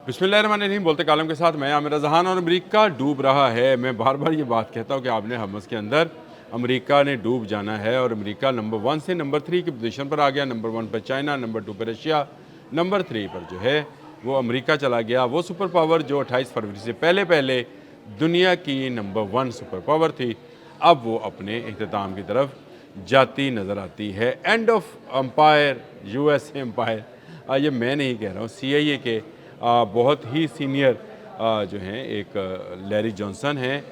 बिस्मिल्लाहिर्रहमानिर्रहीम। बोलते कालम के साथ मैं आमिर जहान। और अमेरिका डूब रहा है। मैं बार बार ये बात कहता हूँ कि आपने हमस के अंदर अमेरिका ने डूब जाना है और अमेरिका नंबर 1 से नंबर 3 की पोजीशन पर आ गया। नंबर 1 पर चाइना, नंबर 2 पर रशिया, नंबर 3 पर जो है वो अमेरिका चला गया। वो सुपर पावर जो 28 फरवरी से पहले पहले दुनिया की नंबर 1 सुपर पावर थी, अब वो अपने इख्तिताम की तरफ जाती नज़र आती है। End of empire, USA empire. ये मैं नहीं कह रहा हूँ, CIA के बहुत ही सीनियर जो हैं एक लैरी जॉनसन हैं,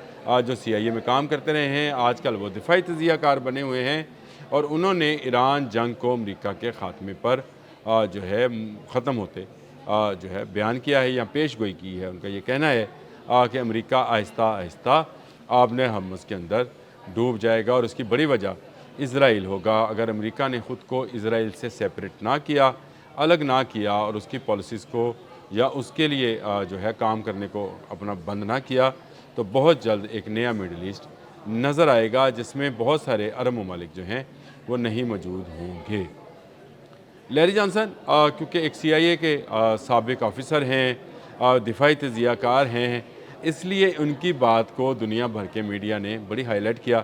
जो CIA में काम करते रहे हैं। आजकल वो दिफाई तजियाकार बने हुए हैं और उन्होंने ईरान जंग को अमेरिका के ख़ात्मे पर जो है ख़त्म होते जो है बयान किया है या पेश गोई की है। उनका ये कहना है कि अमेरिका आहिस्ता आहिस्ता आपने हमस के अंदर डूब जाएगा और उसकी बड़ी वजह इसराइल होगा। अगर अमेरिका ने ख़ुद को इसराइल से सेपरेट ना किया, अलग ना किया और उसकी पॉलिसीज़ को या उसके लिए जो है काम करने को अपना बंद ना किया, तो बहुत जल्द एक नया मिडल ईस्ट नज़र आएगा जिसमें बहुत सारे अरब ममालिक जो हैं वो नहीं मौजूद होंगे। लैरी जॉनसन क्योंकि एक CIA के साबिक ऑफिसर हैं, दिफाई तजियाकार हैं, इसलिए उनकी बात को दुनिया भर के मीडिया ने बड़ी हाईलाइट किया।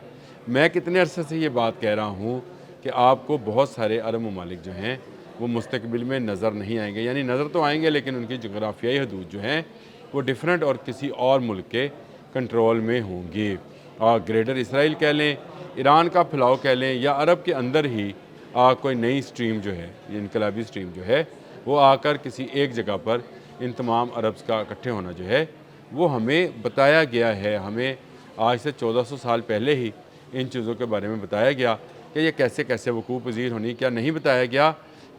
मैं कितने अरसे से ये बात कह रहा हूँ कि आपको बहुत सारे अरब ममालिक जो हैं वो मुस्तकबिल में नज़र नहीं आएंगे, यानी नज़र तो आएंगे लेकिन उनकी जोग्राफियाई हदूद जो हैं वो डिफरेंट और किसी और मुल्क के कंट्रोल में होंगी। ग्रेटर इसराइल कह लें, ईरान का फैलाव कह लें, या अरब के अंदर ही कोई नई स्ट्रीम जो है, इनकलाबी स्ट्रीम जो है वो आकर किसी एक जगह पर इन तमाम अरब्स का इकट्ठे होना जो है वो हमें बताया गया है। हमें आज से 1400 साल पहले ही इन चीज़ों के बारे में बताया गया कि ये कैसे कैसे वकूफ़ पज़ीर होनी। क्या नहीं बताया गया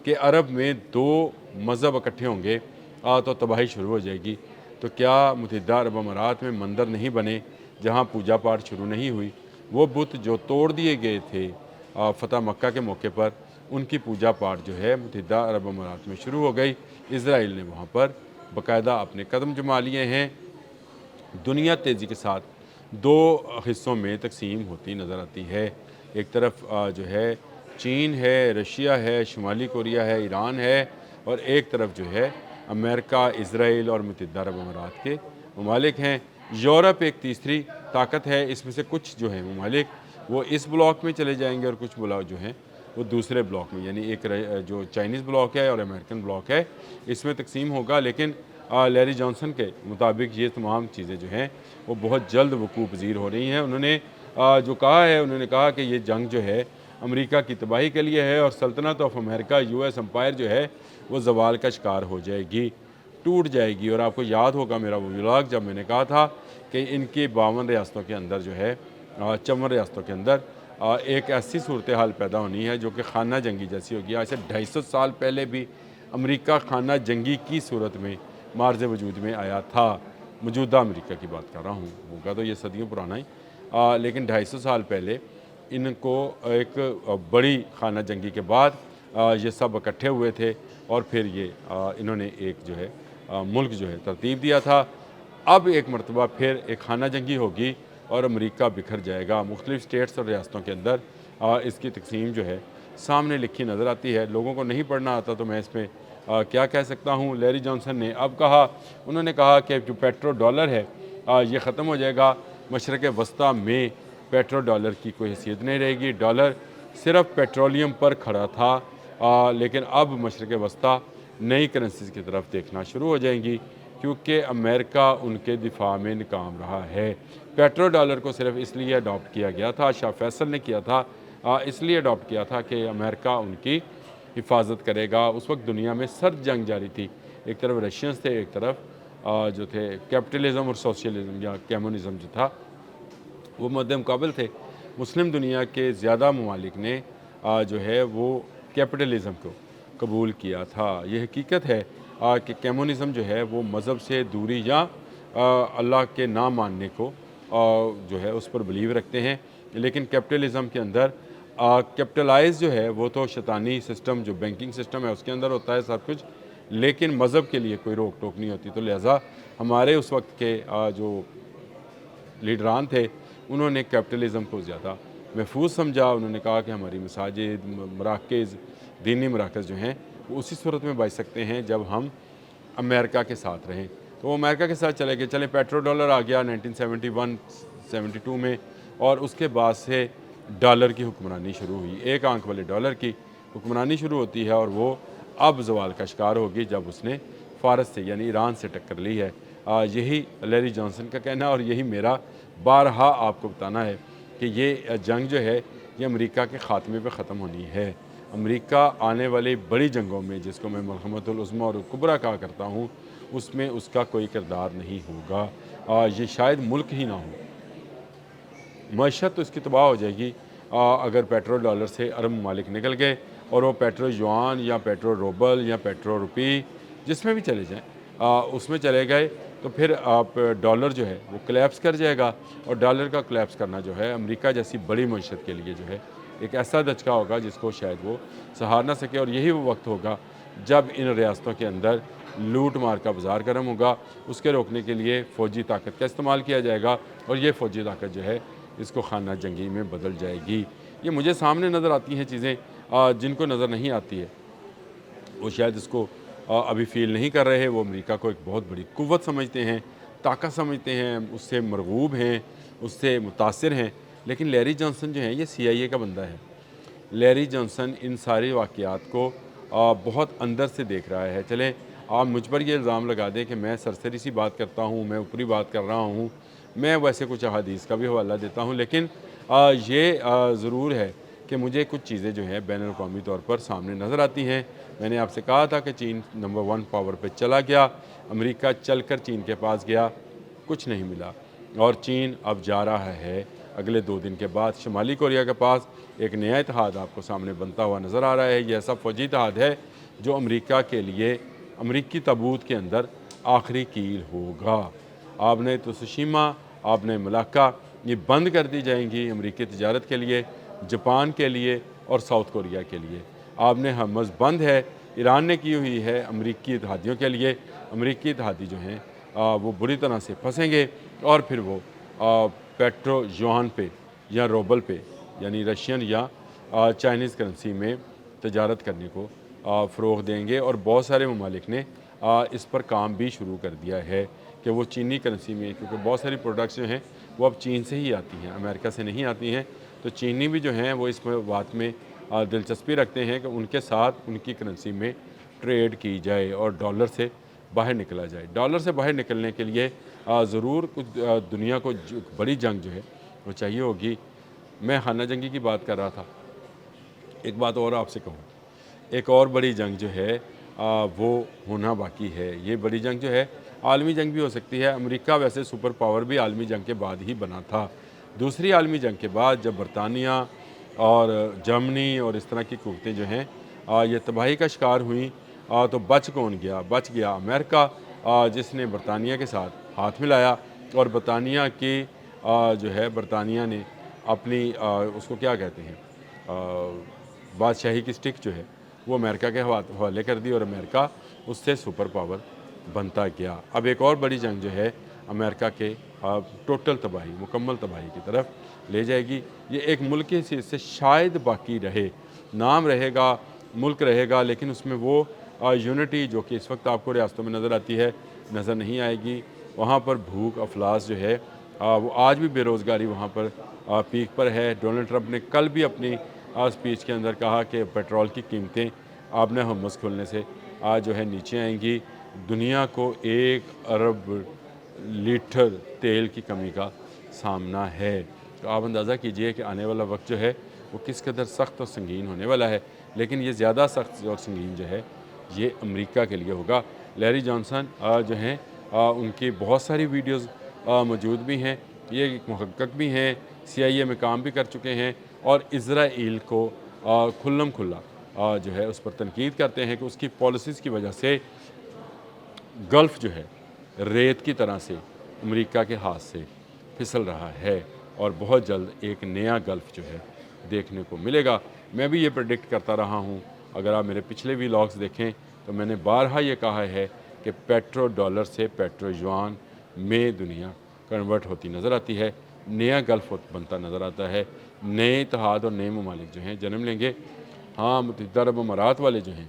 कि अरब में 2 मज़हब इकट्ठे होंगे तो तबाही शुरू हो जाएगी। तो क्या मुत्तहिदा अरब अमारात में मंदिर नहीं बने जहाँ पूजा पाठ शुरू नहीं हुई? वो बुत जो तोड़ दिए गए थे फ़तह मक्का के मौके पर, उनकी पूजा पाठ जो है मुत्तहिदा अरब अमारात में शुरू हो गई। इसराइल ने वहाँ पर बाकायदा अपने कदम जमा लिए हैं। दुनिया तेज़ी के साथ 2 हिस्सों में तकसीम होती नज़र आती है। एक तरफ जो है चीन है, रशिया है, शुमाली कोरिया है, ईरान है, और एक तरफ जो है अमेरिका, इसराइल और मुत्तहिदा अरब अमारात के ममालिक हैं। यूरोप एक तीसरी ताकत है। इसमें से कुछ जो है ममालिक वो इस ब्लॉक में चले जाएंगे और कुछ ब्लॉक जो हैं वो दूसरे ब्लॉक में, यानी एक जो चाइनीज़ ब्लॉक है और अमेरिकन ब्लॉक है, इसमें तकसीम होगा। लेकिन लैरी जॉनसन के मुताबिक ये तमाम चीज़ें जो हैं वो बहुत जल्द वकूफ़ पज़ीर हो रही हैं। उन्होंने जो कहा है, उन्होंने कहा कि ये जंग जो है अमेरिका की तबाही के लिए है और सल्तनत ऑफ अमेरिका, US एम्पायर जो है वो ज़वाल का शिकार हो जाएगी, टूट जाएगी। और आपको याद होगा मेरा वो व्लॉग जब मैंने कहा था कि इनकी 52 रियासतों के अंदर जो है 54 रियासतों के अंदर एक ऐसी सूरत हाल पैदा होनी है जो कि खाना जंगी जैसी होगी। आज से 250 साल पहले भी अमेरिका खाना जंगी की सूरत में मार्ज वजूद में आया था। मौजूदा अमेरिका की बात कर रहा हूँ, होगा तो ये सदियों पुराना ही, लेकिन 250 साल पहले इनको एक बड़ी खाना जंगी के बाद ये सब इकट्ठे हुए थे और फिर ये इन्होंने एक जो है मुल्क जो है तरतीब दिया था। अब एक मरतबा फिर एक खाना जंगी होगी और अमेरिका बिखर जाएगा। मुख्तलिफ़ स्टेट्स और रियासतों के अंदर इसकी तकसीम जो है सामने लिखी नज़र आती है। लोगों को नहीं पढ़ना आता तो मैं इसमें क्या कह सकता हूँ। लैरी जॉनसन ने अब कहा, उन्होंने कहा कि जो पेट्रो डॉलर है ये ख़त्म हो जाएगा। मशरक़ वस्ता में पेट्रो डॉलर की कोई हैसियत नहीं रहेगी। डॉलर सिर्फ पेट्रोलियम पर खड़ा था, लेकिन अब मशरक़ वस्ता नई करेंसीज़ की तरफ देखना शुरू हो जाएंगी क्योंकि अमेरिका उनके दिफा में नाकाम रहा है। पेट्रो डॉलर को सिर्फ इसलिए अडॉप्ट किया गया था, शाह फैसल ने किया था, इसलिए अडॉप्ट किया था कि अमेरिका उनकी हिफाजत करेगा। उस वक्त दुनिया में सर्द जंग जारी थी। एक तरफ रशियंस थे, एक तरफ जो थे कैपिटलिज़म और सोशलिज़म या कम्युनिज़म जो था वो मद्दे मुकाबल थे। मुस्लिम दुनिया के ज़्यादा ममालिक ने जो है वो कैपिटलिज़म को कबूल किया था। ये हकीकत है कि कम्युनिज़म जो है वो मज़हब से दूरी या अल्लाह के ना मानने को जो है उस पर बिलीव रखते हैं। लेकिन कैपिटलिज़म के अंदर कैपिटलाइज जो है वो तो शैतानी सिस्टम जो बैंकिंग सिस्टम है उसके अंदर होता है सब कुछ, लेकिन मज़हब के लिए कोई रोक टोक नहीं होती। तो लिहाजा हमारे उस वक्त के जो लीडरान थे उन्होंने कैपिटलिज़म को ज़्यादा महफूज समझा। उन्होंने कहा कि हमारी मसाजिद, मराकज़, दीनी मराकज़ जो हैं वो उसी सूरत में बच सकते हैं जब हम अमेरिका के साथ रहें। तो वो अमेरिका के साथ चले गए। चलें, पेट्रो डॉलर आ गया 1971-72 में, और उसके बाद से डॉलर की हुक्मरानी शुरू हुई। एक आंख वाले डॉलर की हुक्मरानी शुरू होती है, और वो अब ज़वाल का शिकार होगी जब उसने फ़ारस से यानी ईरान से टक्कर ली है। यही लैरी जॉनसन का कहना है, और यही मेरा बारहा आपको बताना है कि ये जंग जो है ये अमेरिका के ख़ात्मे पे ख़त्म होनी है। अमेरिका आने वाली बड़ी जंगों में, जिसको मैं मलहमतुल उज़्मा और कुबरा कहा करता हूँ, उसमें उसका कोई किरदार नहीं होगा। ये शायद मुल्क ही ना हो, मईशत तो इसकी तबाह हो जाएगी। अगर पेट्रो डॉलर से अरब ममालिक निकल गए और वो पेट्रो युआन या पेट्रो रूबल या पेट्रो रुपी जिसमें भी चले जाएँ, उसमें चले गए, तो फिर आप डॉलर जो है वो कोलैप्स कर जाएगा। और डॉलर का कोलैप्स करना जो है अमेरिका जैसी बड़ी मईशत के लिए जो है एक ऐसा दचका होगा जिसको शायद वो सहार ना सके। और यही वो वक्त होगा जब इन रियासतों के अंदर लूट मार का बाज़ार गर्म होगा। उसके रोकने के लिए फ़ौजी ताकत का इस्तेमाल किया जाएगा, और ये फ़ौजी ताकत जो है इसको खाना जंगी में बदल जाएगी। ये मुझे सामने नज़र आती हैं चीज़ें, जिनको नज़र नहीं आती है वो शायद इसको अभी फ़ील नहीं कर रहे। वो अमेरिका को एक बहुत बड़ी कुव्वत समझते हैं, ताकत समझते हैं, उससे मरगूब हैं, उससे मुतासिर हैं। लेकिन लैरी जॉनसन जो है ये CIA का बंदा है। लैरी जॉनसन इन सारे वाक़यात को बहुत अंदर से देख रहा है। चलें, आप मुझ पर ये इल्ज़ाम लगा दें कि मैं सरसरी सी बात करता हूँ, मैं ऊपरी बात कर रहा हूँ, मैं वैसे कुछ अहादीस का भी हवाला देता हूँ, लेकिन ये ज़रूर है कि मुझे कुछ चीज़ें जो हैं बैनुल-अक़वामी तौर पर सामने नज़र आती हैं। मैंने आपसे कहा था कि चीन नंबर 1 पावर पे चला गया, अमेरिका चलकर चीन के पास गया, कुछ नहीं मिला, और चीन अब जा रहा है अगले 2 दिन के बाद शुमाली कोरिया के पास। एक नया इत्तेहाद आपको सामने बनता हुआ नज़र आ रहा है। ये ऐसा फ़ौजी इत्तेहाद है जो अमेरिका के लिए अमरीकी ताबूत के अंदर आखिरी कील होगा। आपने त्सुशिमा, आपने मलाक्का, ये बंद कर दी जाएंगी अमरीकी तिजारत के लिए, जापान के लिए और साउथ कोरिया के लिए। आपने हर्मुज़ बंद है, ईरान ने की हुई है अमरीकी इत्तेहादियों के लिए। अमरीकी इत्तेहादी जो हैं वो बुरी तरह से फंसेंगे, और फिर वो पेट्रो युआन पे या रूबल पे यानी रशियन या चाइनीज़ करेंसी में तजारत करने को फ़रोग़ देंगे। और बहुत सारे ममालिक ने इस पर काम भी शुरू कर दिया है कि वो चीनी करेंसी में, क्योंकि बहुत सारी प्रोडक्ट्स जो हैं वो अब चीन से ही आती हैं, अमेरिका से नहीं आती हैं। तो चीनी भी जो हैं वो इस बात में दिलचस्पी रखते हैं कि उनके साथ उनकी करेंसी में ट्रेड की जाए और डॉलर से बाहर निकला जाए। डॉलर से बाहर निकलने के लिए ज़रूर कुछ दुनिया को बड़ी जंग जो है वो चाहिए होगी। मैं खाना जंगी की बात कर रहा था, एक बात और आपसे कहूँ, एक और बड़ी जंग जो है वो होना बाकी है। ये बड़ी जंग जो है आलमी जंग भी हो सकती है। अमेरिका वैसे सुपर पावर भी आलमी जंग के बाद ही बना था। दूसरी आलमी जंग के बाद जब बरतानिया और जर्मनी और इस तरह की कुव्वतें जो हैं ये तबाही का शिकार हुई, तो बच कौन गया? बच गया अमेरिका, जिसने बरतानिया के साथ हाथ मिलाया, और बरतानिया की जो है बरतानिया ने अपनी उसको क्या कहते हैं बादशाही की स्टिक जो है वो अमेरिका के हवाले कर दी, और अमेरिका उससे सुपर पावर बनता गया। अब एक और बड़ी जंग जो है अमेरिका के टोटल तबाही, मुकम्मल तबाही की तरफ ले जाएगी। ये एक मुल्क की हैसियत से शायद बाकी रहे, नाम रहेगा, मुल्क रहेगा, लेकिन उसमें वो यूनिटी जो कि इस वक्त आपको रियासतों में नज़र आती है नज़र नहीं आएगी। वहाँ पर भूख अफलास जो है वो आज भी बेरोज़गारी वहाँ पर पीक पर है। डोनाल्ड ट्रंप ने कल भी अपनी स्पीच के अंदर कहा कि पेट्रोल की कीमतें आपने हम्मस खुलने से आज जो है नीचे आएंगी। दुनिया को 1 अरब लीटर तेल की कमी का सामना है। तो आप अंदाज़ा कीजिए कि आने वाला वक्त जो है वो किस कदर सख्त और संगीन होने वाला है। लेकिन ये ज़्यादा सख्त और संगीन जो है ये अमेरिका के लिए होगा। लैरी जॉनसन जो हैं उनकी बहुत सारी वीडियोज़ मौजूद भी हैं। ये एक मुहक्किक भी हैं, CIA में काम भी कर चुके हैं, और इज़राइल को खुल्लम खुल्ला जो है उस पर तनकीद करते हैं कि उसकी पॉलिसीज़ की वजह से गल्फ़ जो है रेत की तरह से अमेरिका के हाथ से फिसल रहा है, और बहुत जल्द एक नया गल्फ़ जो है देखने को मिलेगा। मैं भी ये प्रेडिक्ट करता रहा हूँ। अगर आप मेरे पिछले व्लॉग्स देखें तो मैंने बारहा ये कहा है कि पेट्रो डॉलर से पेट्रो युआन में दुनिया कन्वर्ट होती नज़र आती है, नया गल्फ़ बनता नज़र आता है, नए इत्तेहाद और नए ममालिक जो हैं जन्म लेंगे। हाँ, मुत्तहिदा अरब अमारात वाले जो हैं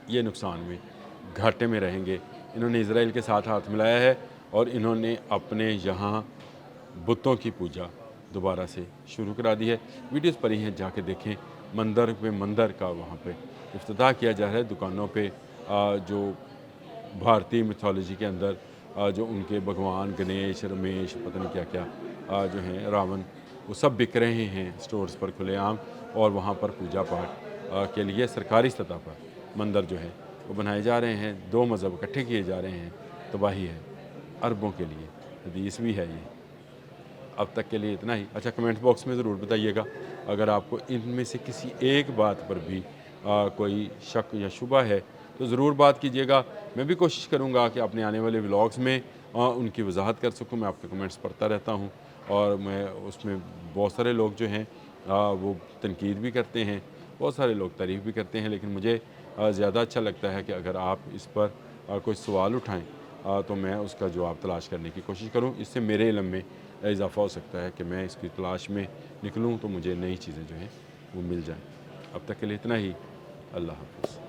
ये नुकसान में घाटे में रहेंगे। इन्होंने इज़राइल के साथ हाथ मिलाया है और इन्होंने अपने यहाँ बुतों की पूजा दोबारा से शुरू करा दी है। वीडियोस पड़ी हैं, जाके देखें। मंदिर का वहाँ पे इफ्तिताह किया जा रहा है। दुकानों पे जो भारतीय मिथोलॉजी के अंदर जो उनके भगवान गणेश, रमेश, पता नहीं क्या क्या जो हैं, रावण, वो सब बिक रहे हैं स्टोर्स पर खुलेआम। और वहाँ पर पूजा पाठ के लिए सरकारी सतह पर मंदिर जो है वो बनाए जा रहे हैं। दो मज़हब इकट्ठे किए जा रहे हैं। तबाही है अरबों के लिए। हदीस भी है ये। अब तक के लिए इतना ही। अच्छा, कमेंट बॉक्स में ज़रूर बताइएगा अगर आपको इनमें से किसी एक बात पर भी कोई शक या शुबा है तो ज़रूर बात कीजिएगा। मैं भी कोशिश करूँगा कि अपने आने वाले व्लॉग्स में उनकी वजाहत कर सकूँ। मैं आपके कमेंट्स पढ़ता रहता हूँ और मैं उसमें बहुत सारे लोग जो हैं वो तनकीद भी करते हैं, बहुत सारे लोग तारीफ़ भी करते हैं, लेकिन मुझे ज़्यादा अच्छा लगता है कि अगर आप इस पर कोई सवाल उठाएँ तो मैं उसका जवाब तलाश करने की कोशिश करूँ। इससे मेरे इल्म में इजाफ़ा हो सकता है कि मैं इसकी तलाश में निकलूँ तो मुझे नई चीज़ें जो हैं वो मिल जाएँ। अब तक के लिए इतना ही। अल्लाह हाफ़िज़।